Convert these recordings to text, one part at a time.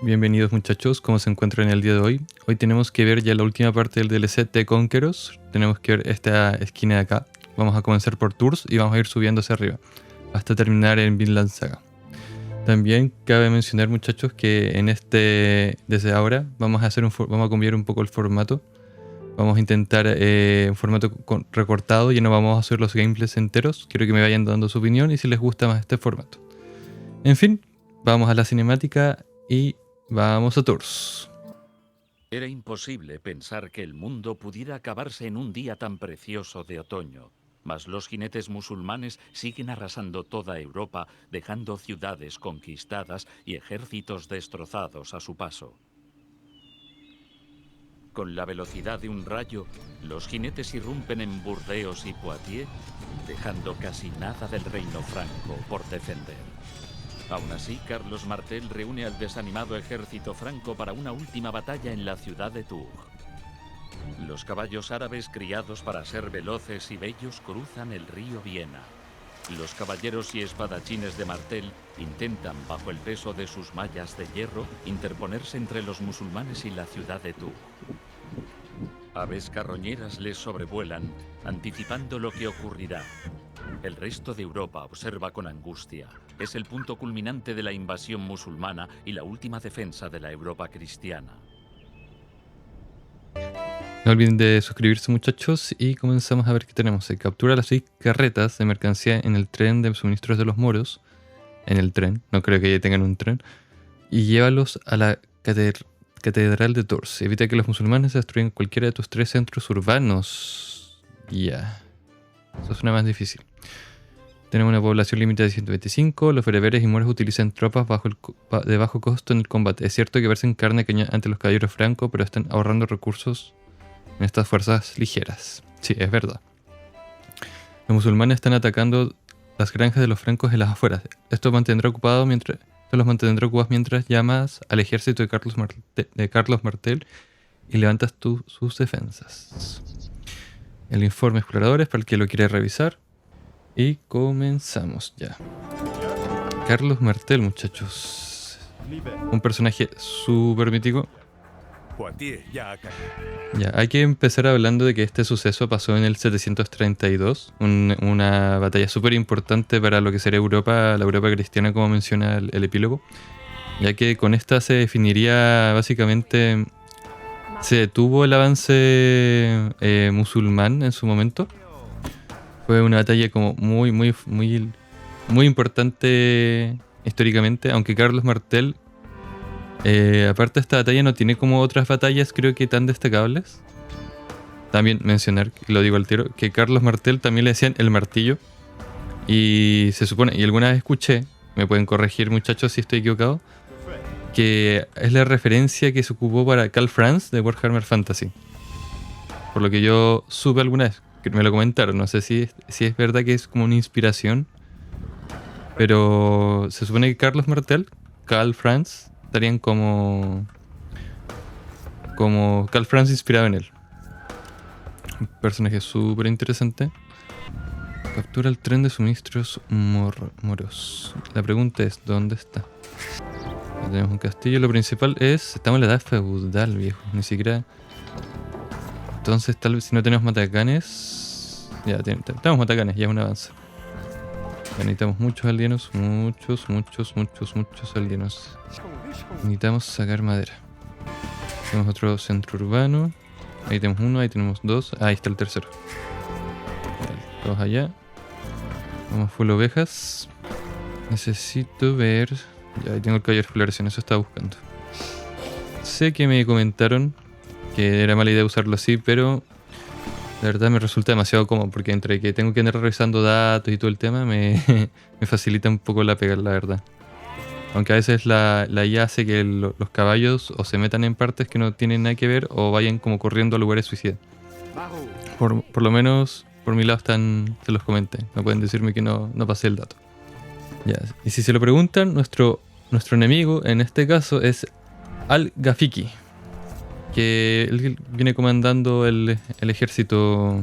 Bienvenidos muchachos, ¿cómo se encuentran el día de hoy? Hoy tenemos que ver ya la última parte del DLC de Conquerors. Tenemos que ver esta esquina de acá. Vamos a comenzar por Tours y vamos a ir subiendo hacia arriba hasta terminar en Vinland Saga. También cabe mencionar muchachos que desde ahora vamos a cambiar un poco el formato. Vamos a intentar un formato recortado, y no vamos a hacer los gameplays enteros. Quiero que me vayan dando su opinión y si les gusta más este formato. En fin, vamos a la cinemática y vamos a Tours. Era imposible pensar que el mundo pudiera acabarse en un día tan precioso de otoño. Mas los jinetes musulmanes siguen arrasando toda Europa, dejando ciudades conquistadas y ejércitos destrozados a su paso. Con la velocidad de un rayo, los jinetes irrumpen en Burdeos y Poitiers, dejando casi nada del reino franco por defender. Aún así, Carlos Martel reúne al desanimado ejército franco para una última batalla en la ciudad de Tours. Los caballos árabes criados para ser veloces y bellos cruzan el río Viena. Los caballeros y espadachines de Martel intentan, bajo el peso de sus mallas de hierro, interponerse entre los musulmanes y la ciudad de Tours. Aves carroñeras les sobrevuelan, anticipando lo que ocurrirá. El resto de Europa observa con angustia. Es el punto culminante de la invasión musulmana y la última defensa de la Europa cristiana. No olviden de suscribirse muchachos y comenzamos a ver qué tenemos. Se captura las 6 carretas de mercancía en el tren de suministros de los moros. En el tren, no creo que ya tengan un tren. Y llévalos a la catedral de Tours. Evita que los musulmanes destruyan cualquiera de tus 3 centros urbanos. Ya. Eso suena más difícil. Tenemos una población limitada de 125. Los bereberes y moros utilizan tropas de bajo costo en el combate. Es cierto que versen carne ante los caballeros francos, pero están ahorrando recursos en estas fuerzas ligeras. Sí, es verdad. Los musulmanes están atacando las granjas de los francos en las afueras. Esto los mantendrá ocupados mientras llamas al ejército de Carlos Martel y levantas sus defensas. El informe exploradores para el que lo quiere revisar. Y comenzamos ya. Carlos Martel, muchachos. Un personaje súper mítico. Ya, hay que empezar hablando de que este suceso pasó en el 732. Una batalla súper importante para lo que sería Europa, la Europa cristiana, como menciona el epílogo. Ya que con esta se definiría básicamente... Se detuvo el avance musulmán en su momento. Fue una batalla como muy importante históricamente, aunque Carlos Martel, aparte de esta batalla, no tiene como otras batallas creo que tan destacables. También mencionar, lo digo al tiro, que Carlos Martel también le decían el martillo. Y se supone, y alguna vez escuché, me pueden corregir muchachos si estoy equivocado, que es la referencia que se ocupó para Karl Franz de Warhammer Fantasy. Por lo que yo supe alguna vez, que me lo comentaron, no sé si es verdad que es como una inspiración, pero se supone que Carlos Martel, Karl Franz, estarían como Karl Franz inspirado en él. Un personaje súper interesante. Captura el tren de suministros moros. La pregunta es, ¿dónde está? Ya tenemos un castillo, lo principal es... Estamos en la edad feudal, viejo, ni siquiera... Entonces tal vez si no tenemos matacanes... Ya tenemos matacanes, ya es un avance. Ya necesitamos muchos aldeanos, muchos aldeanos. Necesitamos sacar madera. Tenemos otro centro urbano. Ahí tenemos uno, ahí tenemos dos. Ahí está el tercero. Vale, todos allá. Vamos full ovejas. Necesito ver... Ya, ahí tengo el caballero de exploración, eso estaba buscando. Sé que me comentaron que era mala idea usarlo así, pero la verdad me resulta demasiado cómodo, porque entre que tengo que andar revisando datos y todo el tema, me facilita un poco la pega, la verdad. Aunque a veces la IA hace que los caballos o se metan en partes que no tienen nada que ver o vayan como corriendo a lugares suicidas. Por lo menos por mi lado se los comenté, no pueden decirme que no pasé el dato. Ya. Y si se lo preguntan, nuestro enemigo en este caso es Al-Gafiki, que él viene comandando el ejército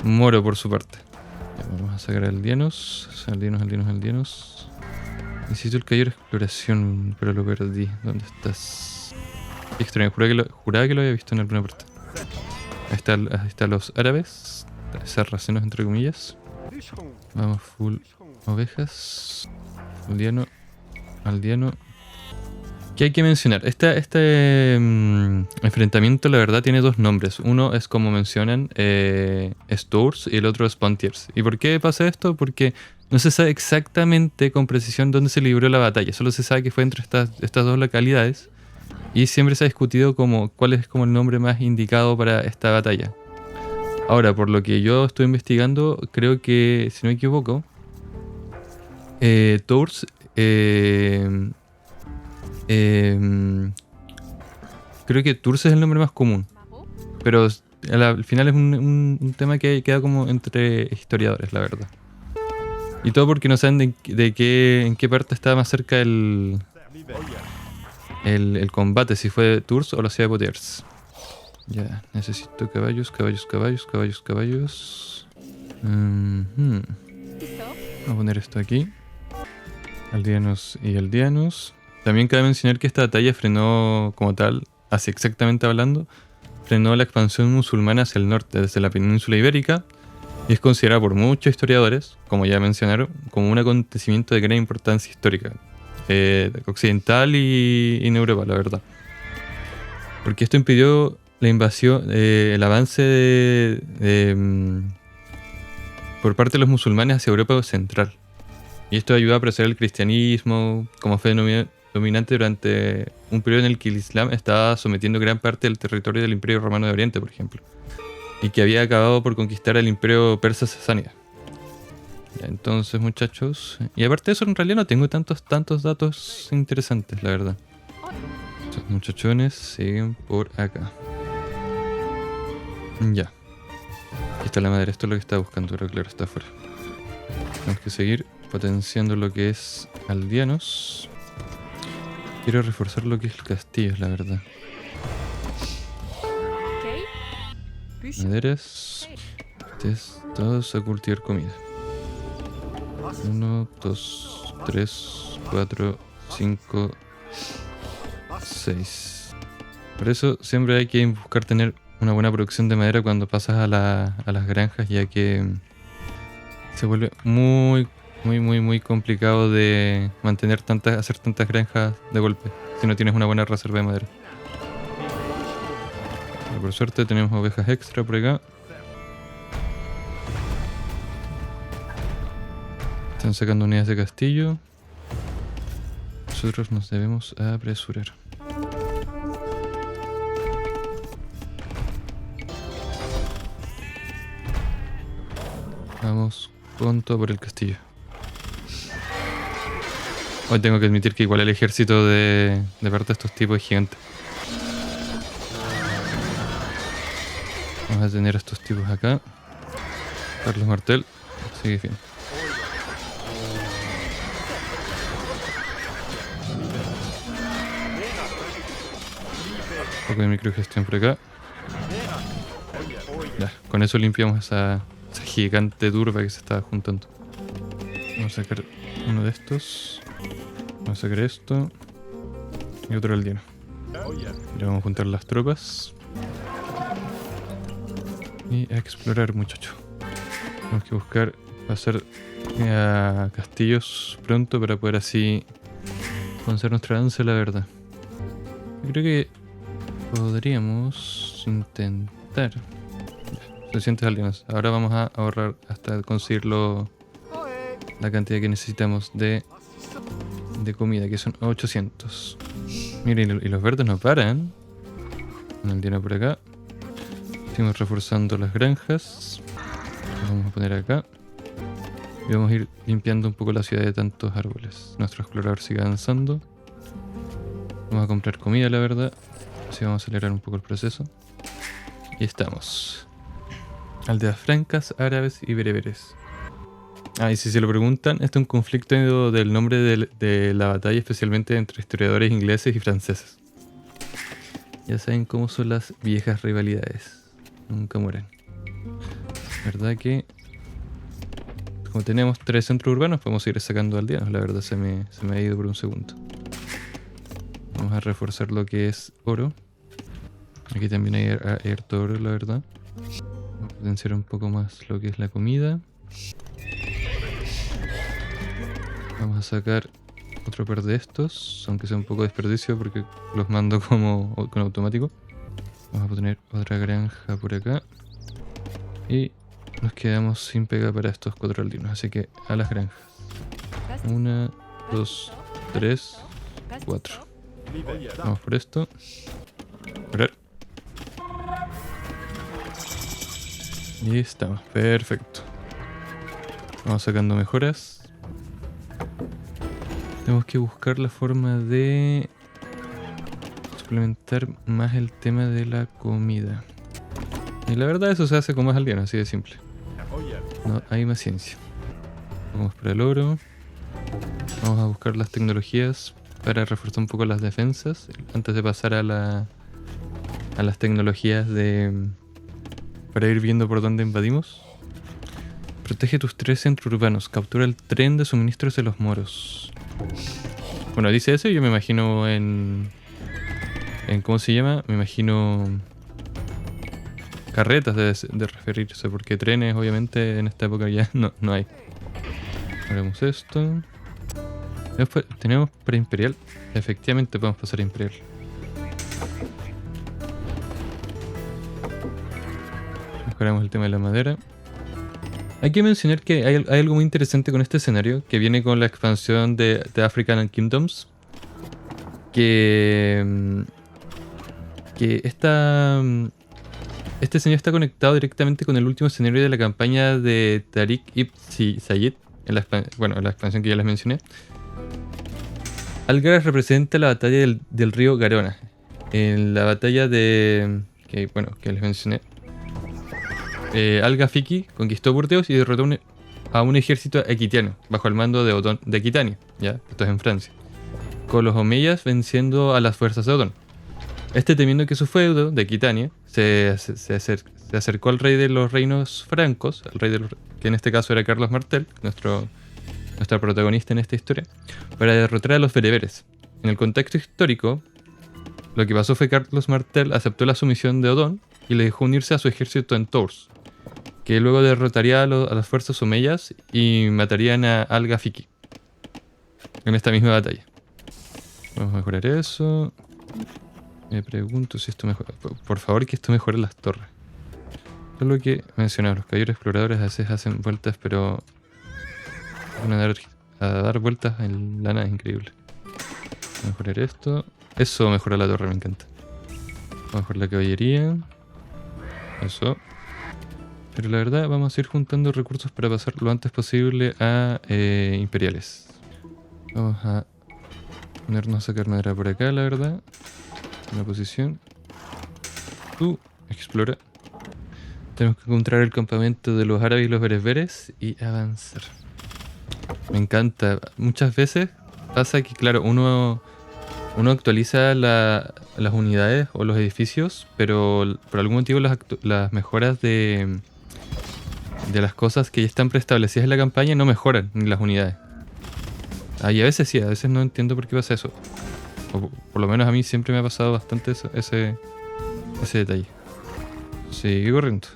moro por su parte. Ya, vamos a sacar aldeanos. Necesito el caballero de exploración, pero lo perdí. ¿Dónde estás? Qué extraño, juraba que lo había visto en alguna parte. Ahí están los árabes. Sarracenos entre comillas. Vamos, full ovejas. Aldeano. ¿Qué hay que mencionar? Este enfrentamiento, la verdad, tiene dos nombres. Uno es, como mencionan, Tours, y el otro es Pontiers. ¿Y por qué pasa esto? Porque no se sabe exactamente con precisión dónde se libró la batalla. Solo se sabe que fue entre estas dos localidades. Y siempre se ha discutido cuál es como el nombre más indicado para esta batalla. Ahora, por lo que yo estoy investigando, creo que, si no me equivoco, Tours... creo que Tours es el nombre más común. Pero al final es un tema que queda como entre historiadores, la verdad. Y todo porque no saben en qué parte estaba más cerca el combate, si fue Tours o la ciudad de Poitiers. Ya, necesito caballos. Vamos a poner esto aquí. Aldeanos y aldeanos. También cabe mencionar que esta batalla frenó como tal, así exactamente hablando, frenó la expansión musulmana hacia el norte, desde la península ibérica, y es considerada por muchos historiadores, como ya mencionaron, como un acontecimiento de gran importancia histórica, occidental y en Europa, la verdad. Porque esto impidió la invasión, el avance por parte de los musulmanes hacia Europa central. Y esto ayudó a preservar el cristianismo como fe dominante durante un periodo en el que el Islam estaba sometiendo gran parte del territorio del Imperio Romano de Oriente, por ejemplo, y que había acabado por conquistar el Imperio Persa Sasánida. Entonces, muchachos, y aparte de eso, en realidad no tengo tantos datos interesantes, la verdad. Estos muchachones siguen por acá. Ya. Aquí está la madera, esto es lo que estaba buscando, pero claro, está afuera. Tenemos que seguir potenciando lo que es aldeanos. Quiero reforzar lo que es el castillo, la verdad. Maderas. Todos a cultivar comida. 1, 2, 3, 4, 5, 6. Por eso siempre hay que buscar tener una buena producción de madera cuando pasas a las granjas, ya que se vuelve muy complicado de hacer tantas granjas de golpe si no tienes una buena reserva de madera. Pero por suerte tenemos ovejas extra por acá. Están sacando unidades de castillo. Nosotros nos debemos apresurar. Vamos con todo por el castillo. Hoy tengo que admitir que igual el ejército de parte de estos tipos es gigante. Vamos a tener a estos tipos acá. Carlos Martel, sigue bien. Un poco de microgestión por acá. Ya, con eso limpiamos esa gigante turba que se estaba juntando. Vamos a sacar uno de estos. Vamos a sacar esto. Y otro aldeano. Y vamos a juntar las tropas. Y a explorar, muchachos. Tenemos que buscar hacer castillos pronto para poder así conocer nuestra avance, la verdad. Yo creo que podríamos intentar. Ya, suficientes aldeanos. Ahora vamos a ahorrar hasta conseguir la cantidad que necesitamos de comida, que son 800. Miren, y los verdes no paran. Un aldeano por acá. Seguimos reforzando las granjas. Las vamos a poner acá. Y vamos a ir limpiando un poco la ciudad de tantos árboles. Nuestro explorador sigue avanzando. Vamos a comprar comida, la verdad. Así vamos a acelerar un poco el proceso. Y estamos. Aldeas francas, árabes y bereberes. Ah, y si se lo preguntan, este es un conflicto del nombre de la batalla, especialmente entre historiadores ingleses y franceses. Ya saben cómo son las viejas rivalidades. Nunca mueren. ¿Verdad que como tenemos 3 centros urbanos, podemos ir sacando aldeanos. La verdad se me ha ido por un segundo. Vamos a reforzar lo que es oro. Aquí también hay harto oro, la verdad. Vamos a potenciar un poco más lo que es la comida. Vamos a sacar otro par de estos, aunque sea un poco desperdicio porque los mando como con automático. Vamos a poner otra granja por acá. Y nos quedamos sin pega para estos 4 aldeanos, así que a las granjas. 1, 2, 3, 4. Vamos por esto. Esperar. Y estamos, perfecto. Vamos sacando mejoras. Tenemos que buscar la forma de suplementar más el tema de la comida. Y la verdad eso se hace con más aldeanos, así de simple. No hay más ciencia. Vamos para el oro. Vamos a buscar las tecnologías para reforzar un poco las defensas antes de pasar a las tecnologías para ir viendo por dónde invadimos. Protege tus 3 centros urbanos. Captura el tren de suministros de los moros. Bueno, dice eso y yo me imagino en ¿cómo se llama? Me imagino carretas de referirse, porque trenes obviamente en esta época ya no hay. Haremos esto. Tenemos preimperial. Efectivamente podemos pasar a imperial. Mejoramos el tema de la madera. Hay que mencionar que hay algo muy interesante con este escenario, que viene con la expansión de African Kingdoms. Que este escenario está conectado directamente con el último escenario de la campaña de Tariq ibn Ziyad, en la expansión que ya les mencioné. Algaras representa la batalla del río Garona. En la batalla que les mencioné. Al-Ghafiqi conquistó Burdeos y derrotó a un ejército equitiano bajo el mando de Otón de Aquitania, ¿ya? Esto es en Francia, con los omeyas venciendo a las fuerzas de Otón. Temiendo que su feudo de Aquitania se acercó al rey de los reinos francos, que en este caso era Carlos Martel, nuestro protagonista en esta historia, para derrotar a los bereberes. En el contexto histórico, lo que pasó fue que Carlos Martel aceptó la sumisión de Odón y le dejó unirse a su ejército en Tours, que luego derrotaría a las fuerzas omeyas y matarían a Al-Ghafiqi en esta misma batalla. Vamos a mejorar eso. Me pregunto si esto mejora. Por favor, que esto mejore las torres. Eso es lo que mencionaba. Los caballeros exploradores a veces hacen vueltas, pero van a dar vueltas en la nada, es increíble. Vamos a mejorar esto. Eso mejora la torre, me encanta. Vamos a mejorar la caballería. Eso. Pero la verdad, vamos a ir juntando recursos para pasar lo antes posible a imperiales. Vamos a ponernos a sacar madera por acá, la verdad. Una posición. Explora. Tenemos que encontrar el campamento de los árabes y los bereberes y avanzar. Me encanta. Muchas veces pasa que, claro, uno actualiza las unidades o los edificios, pero por algún motivo las mejoras de las cosas que ya están preestablecidas en la campaña no mejoran ni las unidades. Y a veces sí, a veces no entiendo por qué pasa eso. O por lo menos a mí siempre me ha pasado bastante ese detalle. Sigue corriendo.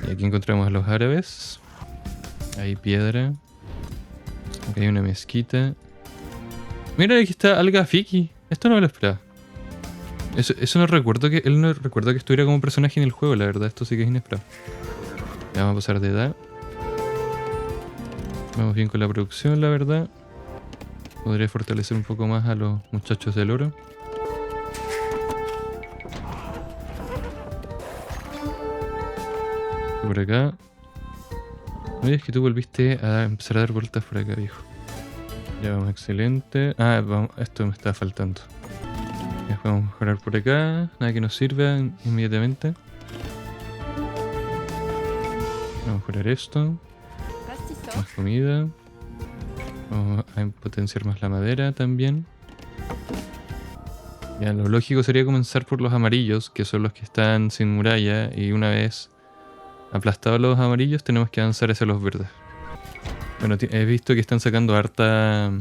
Y aquí encontramos a los árabes. Hay piedra. Aquí hay una mezquita. Mira, aquí está Al-Ghafiqi. Esto no me lo esperaba. Eso no recuerdo que estuviera como personaje en el juego, la verdad. Esto sí que es inesperado. Ya vamos a pasar de edad. Vamos bien con la producción, la verdad. Podría fortalecer un poco más a los muchachos del oro. Por acá. No es que tú volviste a empezar a dar vueltas por acá, viejo. Ya vamos, excelente. Vamos, esto me está faltando. Ya vamos a mejorar por acá. Nada que nos sirva inmediatamente. Vamos a mejorar esto. Más comida. Vamos a potenciar más la madera también. Ya, lo lógico sería comenzar por los amarillos, que son los que están sin muralla, y una vez aplastado a los amarillos, tenemos que avanzar hacia los verdes. Bueno, he visto que están sacando harta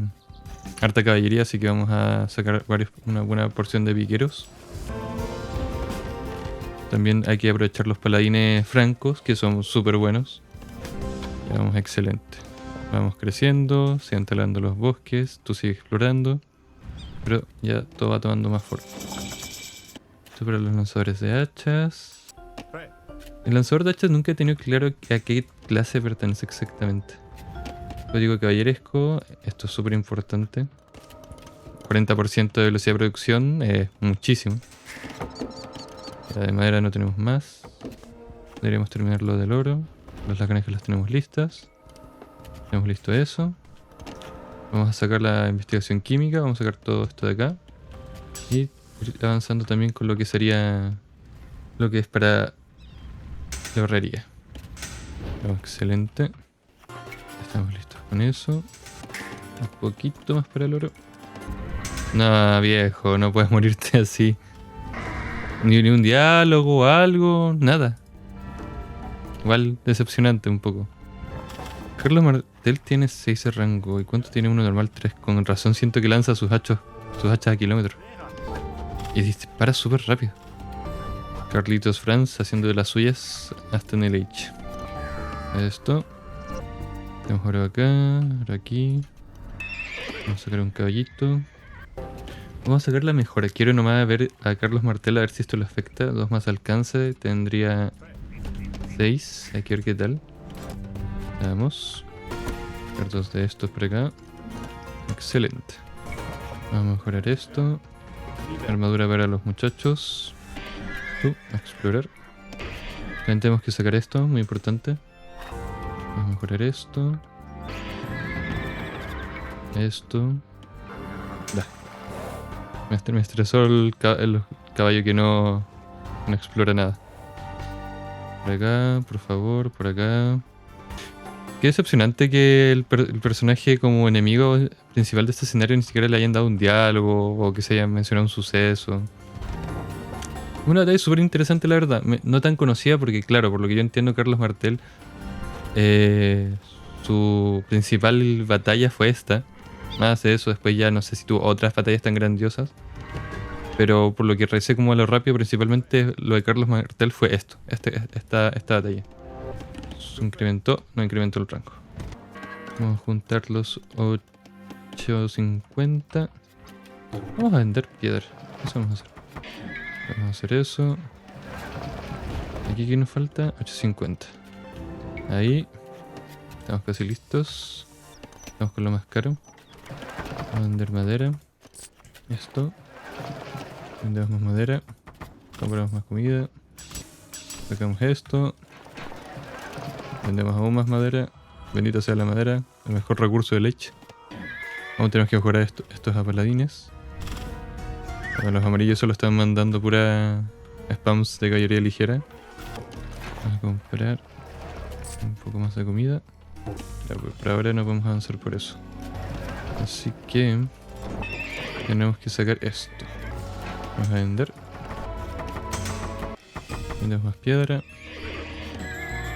caballería, así que vamos a sacar una buena porción de piqueros. También hay que aprovechar los paladines francos, que son súper buenos. Ya vamos, excelente. Vamos creciendo, sigan talando los bosques, tú sigues explorando. Pero ya todo va tomando más forma. Esto para los lanzadores de hachas. El lanzador de hachas nunca he tenido claro a qué clase pertenece exactamente. Código caballeresco, esto es súper importante. 40% de velocidad de producción, muchísimo. Ya de madera no tenemos más. Deberíamos terminar lo del oro. Las lacanes las tenemos listas. Tenemos listo eso. Vamos a sacar la investigación química, vamos a sacar todo esto de acá. Y ir avanzando también con lo que sería lo que es para la herrería. Excelente. Estamos listos con eso. Un poquito más para el oro. No, viejo, no puedes morirte así. Ni un diálogo o algo, nada. Igual decepcionante un poco. Carlos Martel tiene 6 de rango. ¿Y cuánto tiene uno normal? 3. Con razón siento que lanza sus hachas a kilómetros. Y dispara súper rápido. Carlitos Franz haciendo de las suyas hasta en el H. Esto. Tenemos oro acá, oro aquí. Vamos a sacar un caballito. Vamos a sacar la mejora. Quiero nomás ver a Carlos Martel a ver si esto lo afecta. 2 más alcance. Tendría 6. Hay que ver qué tal. Vamos. Sacar 2 de estos por acá. Excelente. Vamos a mejorar esto. Armadura para los muchachos. A explorar. También tenemos que sacar esto, muy importante. Vamos a mejorar esto. Esto. Me estresó el caballo que no explora nada. Por acá, por favor, por acá. Qué decepcionante que el personaje como enemigo principal de este escenario ni siquiera le hayan dado un diálogo o que se haya mencionado un suceso. Una batalla súper interesante, la verdad. No tan conocida porque, claro, por lo que yo entiendo, Carlos Martel, su principal batalla fue esta. Más de eso, después ya no sé si tuvo otras batallas tan grandiosas. Pero por lo que recé como a lo rápido, principalmente lo de Carlos Martel fue esto. Esta batalla. No incrementó el rango. Vamos a juntar los 850. Vamos a vender piedra. Eso vamos a hacer. Vamos a hacer eso. Aquí que nos falta 850. Ahí. Estamos casi listos. Vamos con lo más caro. Vamos a vender madera. Esto. Vendemos más madera. Compramos más comida. Sacamos esto. Vendemos aún más madera. Bendita sea la madera. El mejor recurso de leche. Aún tenemos que mejorar estos a paladines. Bueno, los amarillos solo están mandando pura spams de caballería ligera. Vamos a comprar un poco más de comida. Pero por ahora no podemos avanzar por eso. Así que tenemos que sacar esto. Vamos a vender. Vendemos más piedra.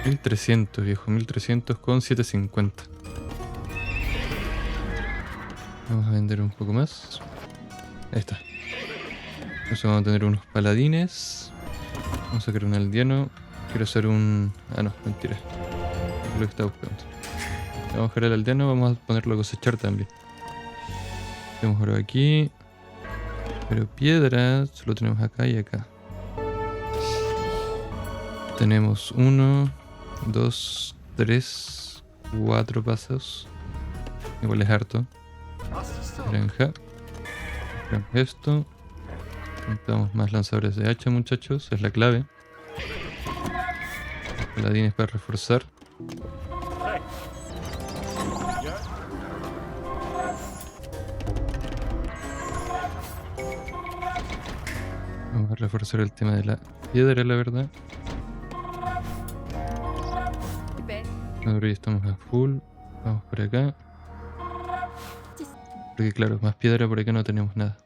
1300, viejo. 1300 con 750. Vamos a vender un poco más. Ahí está. Entonces vamos a tener unos paladines. Vamos a sacar un aldeano. Quiero hacer un... Ah, no, mentira. Es lo que estaba buscando. Vamos a dejar el aldeano. Vamos a ponerlo a cosechar también. Tenemos oro aquí. Pero piedra solo tenemos acá y acá. Tenemos 1, 2, 3, 4 pasos. Igual es harto. Granja. Compramos esto. Compramos más lanzadores de hacha, muchachos. Es la clave. Paladines para reforzar. Vamos a reforzar el tema de la piedra, la verdad. Ahora ya estamos a full. Vamos por acá. Porque claro, más piedra por acá no tenemos nada.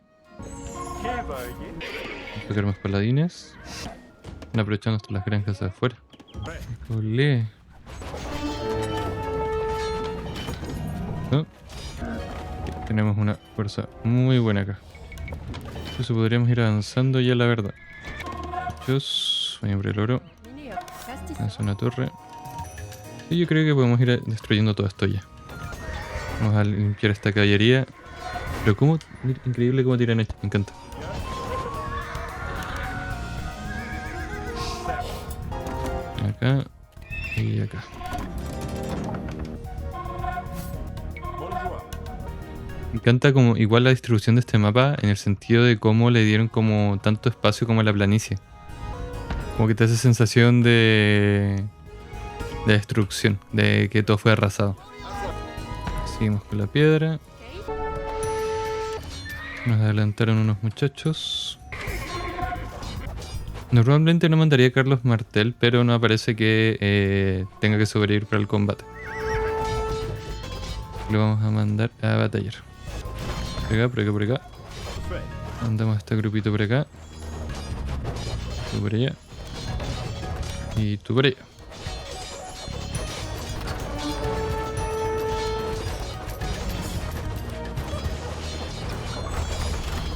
Vamos a sacar más paladines. Están aprovechando hasta las granjas de afuera. Olé. ¿No? Tenemos una fuerza muy buena acá. Eso podríamos ir avanzando ya, la verdad. Dios, voy a abrir el oro. Lanza una torre. Y yo creo que podemos ir destruyendo todo esto ya. Vamos a limpiar esta caballería. Pero como... Increíble cómo tiran esto, me encanta. Acá y acá. Me encanta como igual la distribución de este mapa en el sentido de cómo le dieron como tanto espacio como a la planicie. Como que te hace sensación de destrucción, de que todo fue arrasado. Seguimos con la piedra. Nos adelantaron unos muchachos. Normalmente no mandaría a Carlos Martel, pero no parece que tenga que sobrevivir para el combate. Lo vamos a mandar a batallar. Por acá, por acá, por acá. Mandamos a este grupito por acá. Tú por allá. Y tú por allá.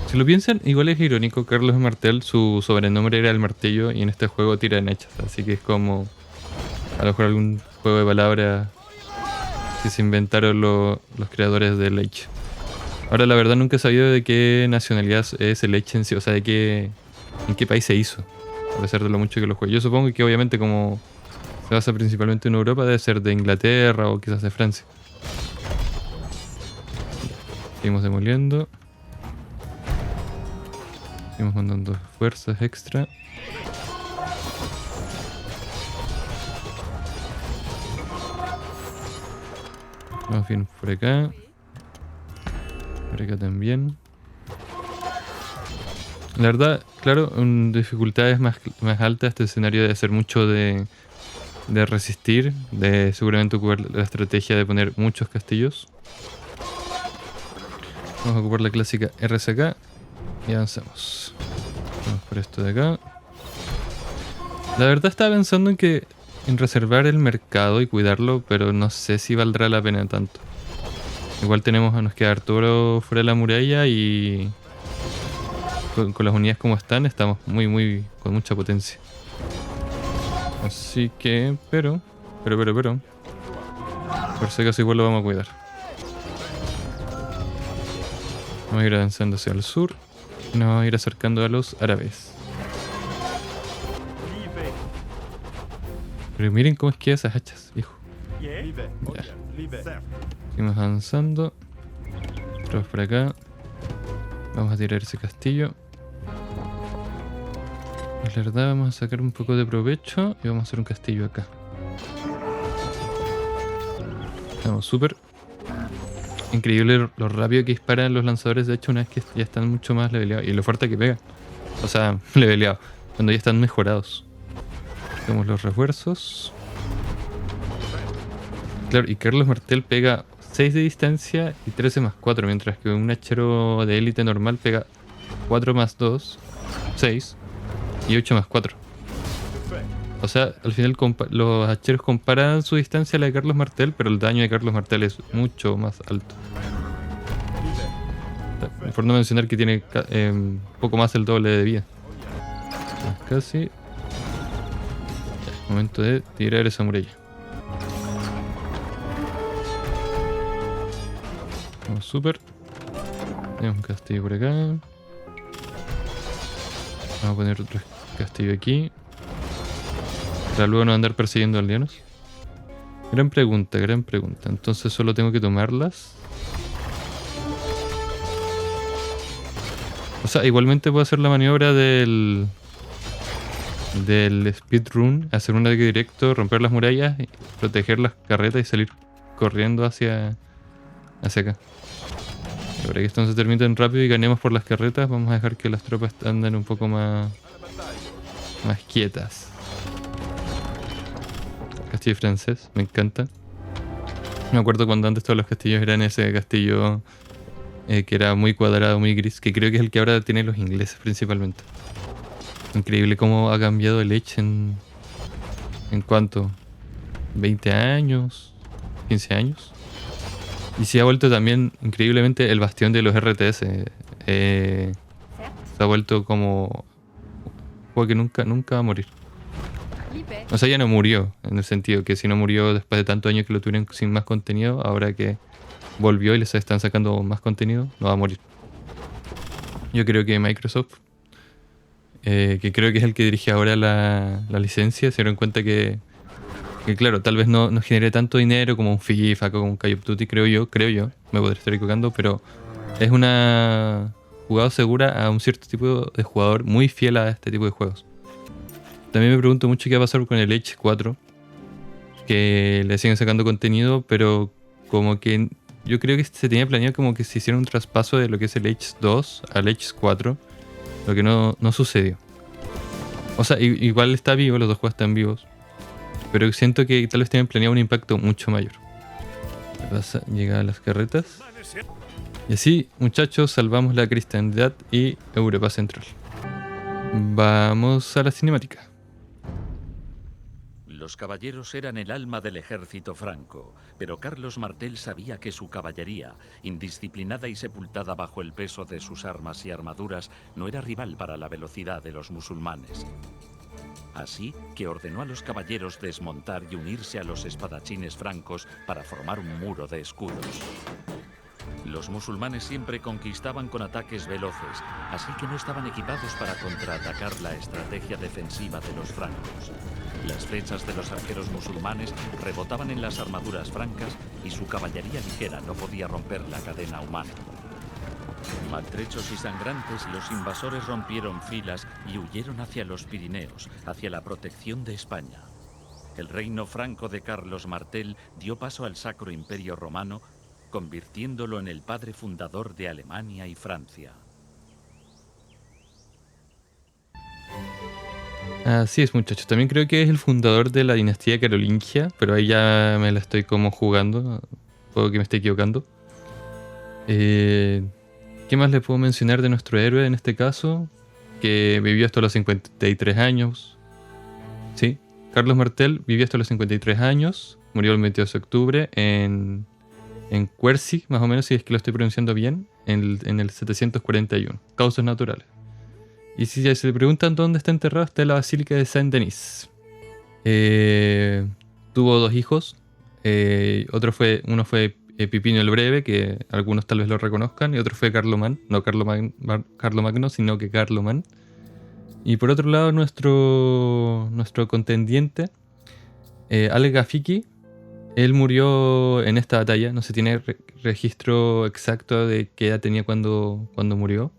Si lo piensan, igual es irónico, Carlos Martel, su sobrenombre era el martillo y en este juego tiran hachas, así que es como a lo mejor algún juego de palabras que se inventaron los creadores del Age. Ahora la verdad nunca he sabido de qué nacionalidad es el Age en sí, o sea, en qué país se hizo, a pesar de lo mucho que lo juego. Yo supongo que obviamente como se basa principalmente en Europa, debe ser de Inglaterra o quizás de Francia. Seguimos demoliendo. Seguimos mandando fuerzas extra. Vamos bien por acá. Por acá también. La verdad, claro, en dificultades más altas este escenario debe ser mucho de resistir, de seguramente ocupar la estrategia de poner muchos castillos. Vamos a ocupar la clásica RSK y avanzamos. Vamos por esto de acá. La verdad estaba pensando en reservar el mercado y cuidarlo, pero no sé si valdrá la pena tanto. Igual nos queda Arturo fuera de la muralla y con las unidades como estamos con mucha potencia. Así que, pero, por si acaso igual lo vamos a cuidar. Vamos a ir avanzando hacia el sur y nos vamos a ir acercando a los árabes. Pero miren cómo esquiva esas hachas, hijo. Ya. Seguimos avanzando. Otros por acá. Vamos a tirar ese castillo. Y la verdad vamos a sacar un poco de provecho y vamos a hacer un castillo acá. Estamos súper. Increíble lo rápido que disparan los lanzadores, de hecho, una vez que ya están mucho más leveleados. Y lo fuerte que pega. O sea, leveleados. Cuando ya están mejorados. Tenemos los refuerzos. Claro, y Carlos Martel pega 6 de distancia y 13 más 4, mientras que un hachero de élite normal pega 4 más 2, 6 y 8 más 4. O sea, al final los hacheros comparan su distancia a la de Carlos Martel, pero el daño de Carlos Martel es mucho más alto. Por no mencionar que tiene poco más el doble de vida. Casi. Ya, momento de tirar esa muralla. Vamos súper. Tenemos un castillo por acá. Vamos a poner otro castillo aquí. Para luego no andar persiguiendo aldeanos. Gran pregunta, gran pregunta. Entonces solo tengo que tomarlas. O sea, igualmente puedo hacer la maniobra del speedrun, hacer un ataque directo, romper las murallas, proteger las carretas y salir corriendo hacia acá. Para que esto no se termine tan rápido y ganemos por las carretas, vamos a dejar que las tropas anden un poco más quietas. Castillo francés, me encanta. Me acuerdo cuando antes todos los castillos eran ese castillo que era muy cuadrado, muy gris, que creo que es el que ahora tienen los ingleses principalmente. Increíble cómo ha cambiado el Age ¿En cuánto? ¿20 años? ¿15 años? Y se ha vuelto también increíblemente el bastión de los RTS. Se ha vuelto como un juego que nunca va a morir. O sea, ya no murió, en el sentido que si no murió después de tantos años que lo tuvieron sin más contenido, ahora que volvió y les están sacando más contenido, no va a morir. Yo creo que Microsoft, que creo que es el que dirige ahora la licencia, se dieron cuenta que claro, tal vez no genere tanto dinero como un FIFA, como un Call of Duty, creo yo, me podría estar equivocando, pero es una jugada segura a un cierto tipo de jugador muy fiel a este tipo de juegos. También me pregunto mucho qué va a pasar con el Age 4, que le siguen sacando contenido, pero como que yo creo que se tenía planeado como que se hiciera un traspaso de lo que es el Age 2 al Age 4, lo que no sucedió. O sea, igual está vivo, los dos juegos están vivos, pero siento que tal vez tienen planeado un impacto mucho mayor. Llega a las carretas. Y así, muchachos, salvamos la cristiandad y Europa Central. Vamos a la cinemática. Los caballeros eran el alma del ejército franco, pero Carlos Martel sabía que su caballería, indisciplinada y sepultada bajo el peso de sus armas y armaduras, no era rival para la velocidad de los musulmanes. Así que ordenó a los caballeros desmontar y unirse a los espadachines francos para formar un muro de escudos. Los musulmanes siempre conquistaban con ataques veloces, así que no estaban equipados para contraatacar la estrategia defensiva de los francos. Las flechas de los arqueros musulmanes rebotaban en las armaduras francas y su caballería ligera no podía romper la cadena humana. Maltrechos y sangrantes, los invasores rompieron filas y huyeron hacia los Pirineos, hacia la protección de España. El reino franco de Carlos Martel dio paso al Sacro Imperio Romano, convirtiéndolo en el padre fundador de Alemania y Francia. Así es, muchachos. También creo que es el fundador de la dinastía carolingia, pero ahí ya me la estoy como jugando. Puedo que me esté equivocando. ¿Qué más le puedo mencionar de nuestro héroe en este caso? Que vivió hasta los 53 años. Sí, Carlos Martel vivió hasta los 53 años. Murió el 22 de octubre en Quercy, más o menos, si es que lo estoy pronunciando bien, en el 741. Causas naturales. Y si se le preguntan dónde está enterrado, está en la Basílica de Saint-Denis. Tuvo dos hijos. Uno fue Pipino el Breve, que algunos tal vez lo reconozcan, y otro fue Carlomán. No Carlomagno, sino que Carlomán. Y por otro lado, nuestro contendiente, Ale Gafiki, él murió en esta batalla. No se tiene registro exacto de qué edad tenía cuando murió.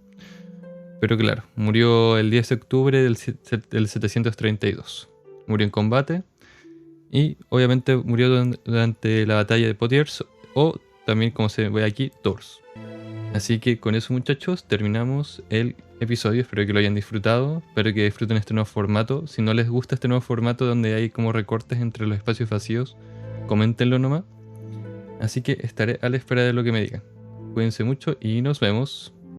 Pero claro, murió el 10 de octubre del 732. Murió en combate. Y obviamente murió durante la batalla de Poitiers, o también, como se ve aquí, Tours. Así que con eso, muchachos, terminamos el episodio. Espero que lo hayan disfrutado. Espero que disfruten este nuevo formato. Si no les gusta este nuevo formato donde hay como recortes entre los espacios vacíos, coméntenlo nomás. Así que estaré a la espera de lo que me digan. Cuídense mucho y nos vemos.